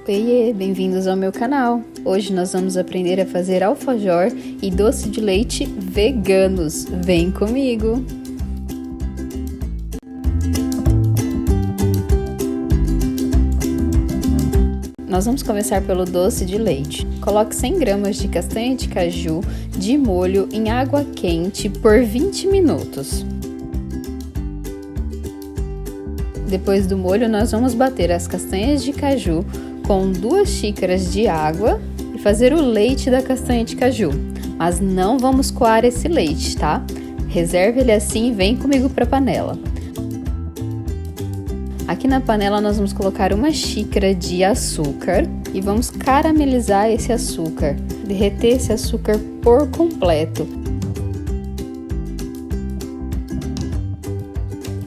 Oiê, bem-vindos ao meu canal! Hoje nós vamos aprender a fazer alfajor e doce de leite veganos. Vem comigo! Nós vamos começar pelo doce de leite. Coloque 100 gramas de castanha de caju de molho em água quente por 20 minutos. Depois do molho, nós vamos bater as castanhas de caju com 2 xícaras de água e fazer o leite da castanha de caju. Mas não vamos coar esse leite, tá? Reserve ele assim e vem comigo para a panela. Aqui na panela nós vamos colocar 1 xícara de açúcar e vamos caramelizar esse açúcar, derreter esse açúcar por completo.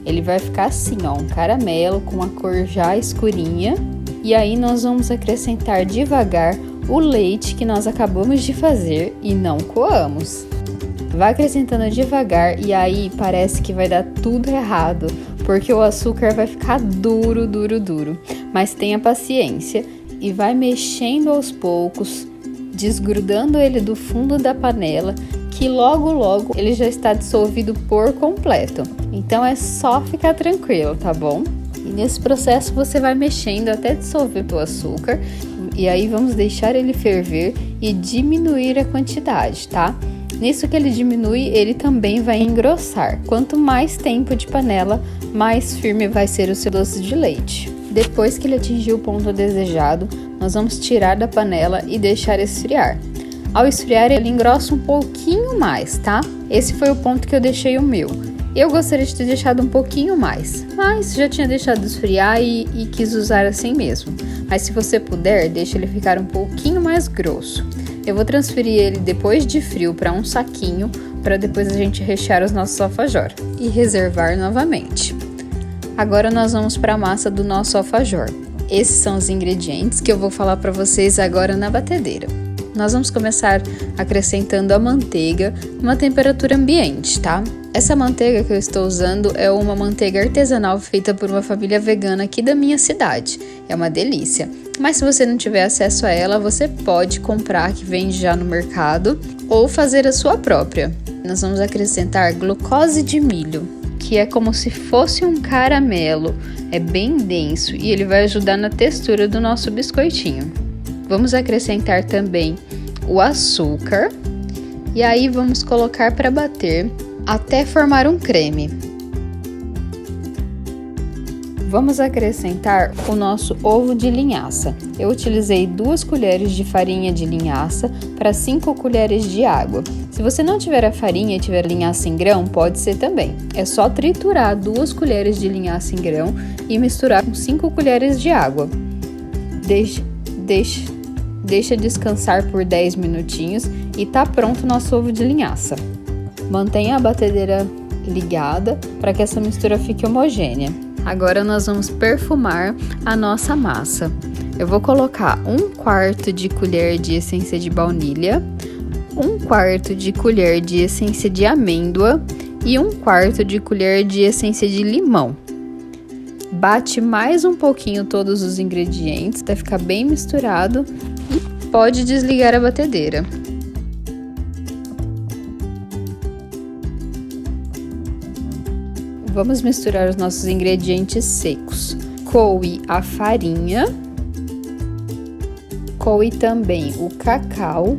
Ele vai ficar assim, ó, um caramelo com a cor já escurinha. E aí nós vamos acrescentar devagar o leite que nós acabamos de fazer e não coamos. Vai acrescentando devagar e aí parece que vai dar tudo errado, porque o açúcar vai ficar duro. Mas tenha paciência e vai mexendo aos poucos, desgrudando ele do fundo da panela, que logo ele já está dissolvido por completo. Então é só ficar tranquilo, tá bom? E nesse processo você vai mexendo até dissolver o açúcar. E aí vamos deixar ele ferver e diminuir a quantidade, tá? Nisso que ele diminui, ele também vai engrossar. Quanto mais tempo de panela, mais firme vai ser o seu doce de leite. Depois que ele atingir o ponto desejado, nós vamos tirar da panela e deixar esfriar. Ao esfriar, ele engrossa um pouquinho mais, tá? Esse foi o ponto que eu deixei o meu. Eu gostaria de ter deixado um pouquinho mais, mas já tinha deixado esfriar e quis usar assim mesmo. Mas se você puder, deixa ele ficar um pouquinho mais grosso. Eu vou transferir ele depois de frio para um saquinho, para depois a gente rechear os nossos alfajor e reservar novamente. Agora nós vamos para a massa do nosso alfajor. Esses são os ingredientes que eu vou falar para vocês agora na batedeira. Nós vamos começar acrescentando a manteiga numa temperatura ambiente, tá? Essa manteiga que eu estou usando é uma manteiga artesanal feita por uma família vegana aqui da minha cidade. É uma delícia. Mas se você não tiver acesso a ela, você pode comprar, que vende já no mercado, ou fazer a sua própria. Nós vamos acrescentar glucose de milho, que é como se fosse um caramelo. É bem denso e ele vai ajudar na textura do nosso biscoitinho. Vamos acrescentar também o açúcar e aí vamos colocar para bater até formar um creme. Vamos acrescentar o nosso ovo de linhaça. Eu utilizei 2 colheres de farinha de linhaça para 5 colheres de água. Se você não tiver a farinha e tiver linhaça em grão, pode ser também. É só triturar 2 colheres de linhaça em grão e misturar com 5 colheres de água. Deixa descansar por 10 minutinhos e tá pronto o nosso ovo de linhaça. Mantenha a batedeira ligada para que essa mistura fique homogênea. Agora nós vamos perfumar a nossa massa. Eu vou colocar 1/4 de colher de essência de baunilha, 1/4 de colher de essência de amêndoa e 1/4 de colher de essência de limão. Bate mais um pouquinho todos os ingredientes até ficar bem misturado e pode desligar a batedeira. Vamos misturar os nossos ingredientes secos. Coe a farinha, coe também o cacau,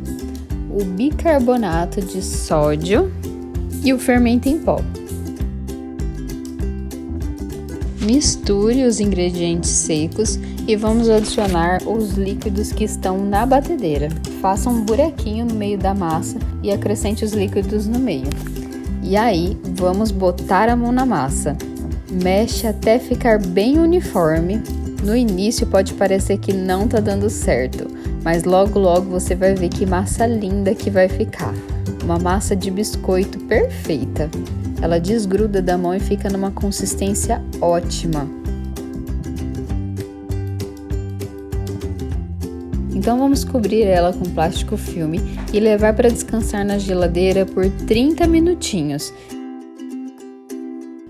o bicarbonato de sódio e o fermento em pó. Misture os ingredientes secos e vamos adicionar os líquidos que estão na batedeira. Faça um buraquinho no meio da massa e acrescente os líquidos no meio. E aí, vamos botar a mão na massa. Mexe até ficar bem uniforme. No início pode parecer que não tá dando certo, mas logo você vai ver que massa linda que vai ficar. Uma massa de biscoito perfeita. Ela desgruda da mão e fica numa consistência ótima. Então vamos cobrir ela com plástico filme e levar para descansar na geladeira por 30 minutinhos.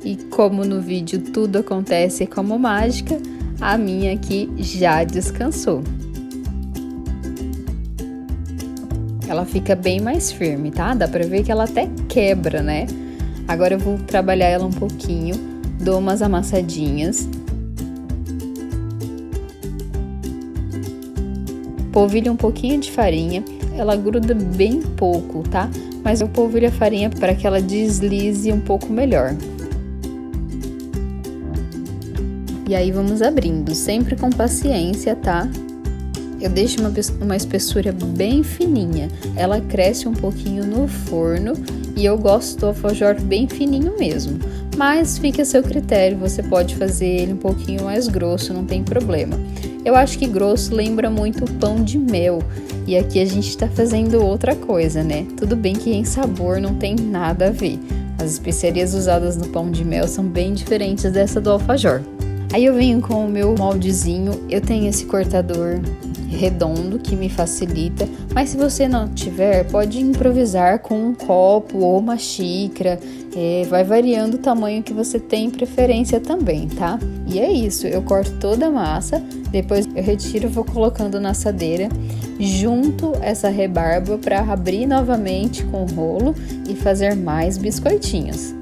E como no vídeo tudo acontece como mágica, a minha aqui já descansou. Ela fica bem mais firme, tá? Dá pra ver que ela até quebra, né? Agora eu vou trabalhar ela um pouquinho, dou umas amassadinhas. Polvilho um pouquinho de farinha, ela gruda bem pouco, tá? Mas eu polvilho a farinha para que ela deslize um pouco melhor. E aí vamos abrindo, sempre com paciência, tá? Eu deixo uma espessura bem fininha, ela cresce um pouquinho no forno e eu gosto do alfajor bem fininho mesmo. Mas fica a seu critério, você pode fazer ele um pouquinho mais grosso, não tem problema. Eu acho que grosso lembra muito o pão de mel e aqui a gente tá fazendo outra coisa, né? Tudo bem que em sabor não tem nada a ver. As especiarias usadas no pão de mel são bem diferentes dessa do alfajor. Aí eu venho com o meu moldezinho, eu tenho esse cortador redondo que me facilita, mas se você não tiver, pode improvisar com um copo ou uma xícara, vai variando o tamanho que você tem preferência também, tá? E é isso, eu corto toda a massa, depois eu retiro e vou colocando na assadeira, junto essa rebarba para abrir novamente com o rolo e fazer mais biscoitinhos.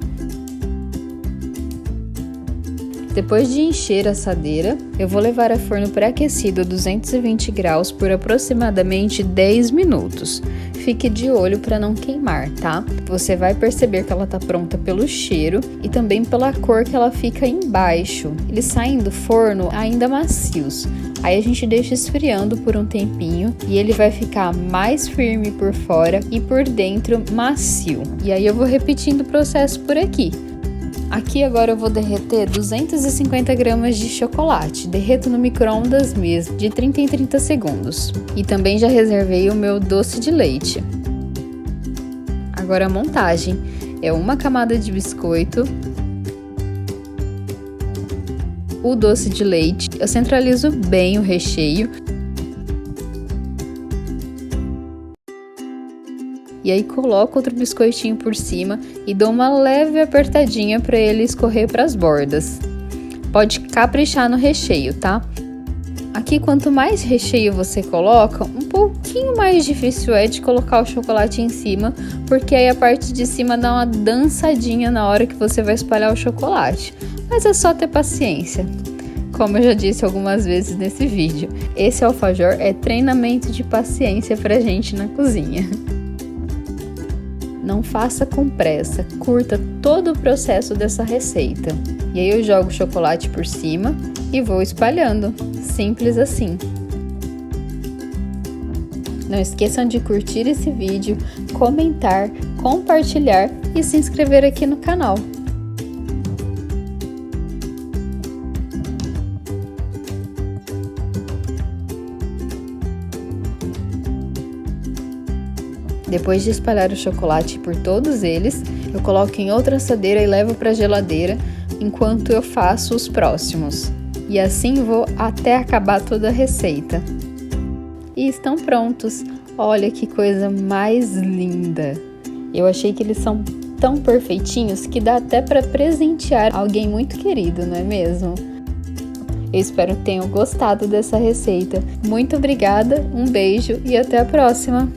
Depois de encher a assadeira, eu vou levar a forno pré-aquecido a 220 graus por aproximadamente 10 minutos. Fique de olho para não queimar, tá? Você vai perceber que ela tá pronta pelo cheiro e também pela cor que ela fica embaixo. Eles saem do forno ainda macios. Aí a gente deixa esfriando por um tempinho e ele vai ficar mais firme por fora e por dentro macio. E aí eu vou repetindo o processo por aqui. Aqui agora eu vou derreter 250 gramas de chocolate, derreto no micro-ondas mesmo, de 30 em 30 segundos. E também já reservei o meu doce de leite. Agora a montagem é uma camada de biscoito, o doce de leite, eu centralizo bem o recheio. E aí coloco outro biscoitinho por cima e dou uma leve apertadinha para ele escorrer para as bordas. Pode caprichar no recheio, tá? Aqui quanto mais recheio você coloca, um pouquinho mais difícil é de colocar o chocolate em cima, porque aí a parte de cima dá uma dançadinha na hora que você vai espalhar o chocolate. Mas é só ter paciência. Como eu já disse algumas vezes nesse vídeo, esse alfajor é treinamento de paciência pra gente na cozinha. Não faça com pressa, curta todo o processo dessa receita. E aí eu jogo o chocolate por cima e vou espalhando, simples assim. Não esqueçam de curtir esse vídeo, comentar, compartilhar e se inscrever aqui no canal. Depois de espalhar o chocolate por todos eles, eu coloco em outra assadeira e levo para a geladeira enquanto eu faço os próximos. E assim vou até acabar toda a receita. E estão prontos! Olha que coisa mais linda! Eu achei que eles são tão perfeitinhos que dá até para presentear alguém muito querido, não é mesmo? Eu espero que tenham gostado dessa receita. Muito obrigada, um beijo e até a próxima!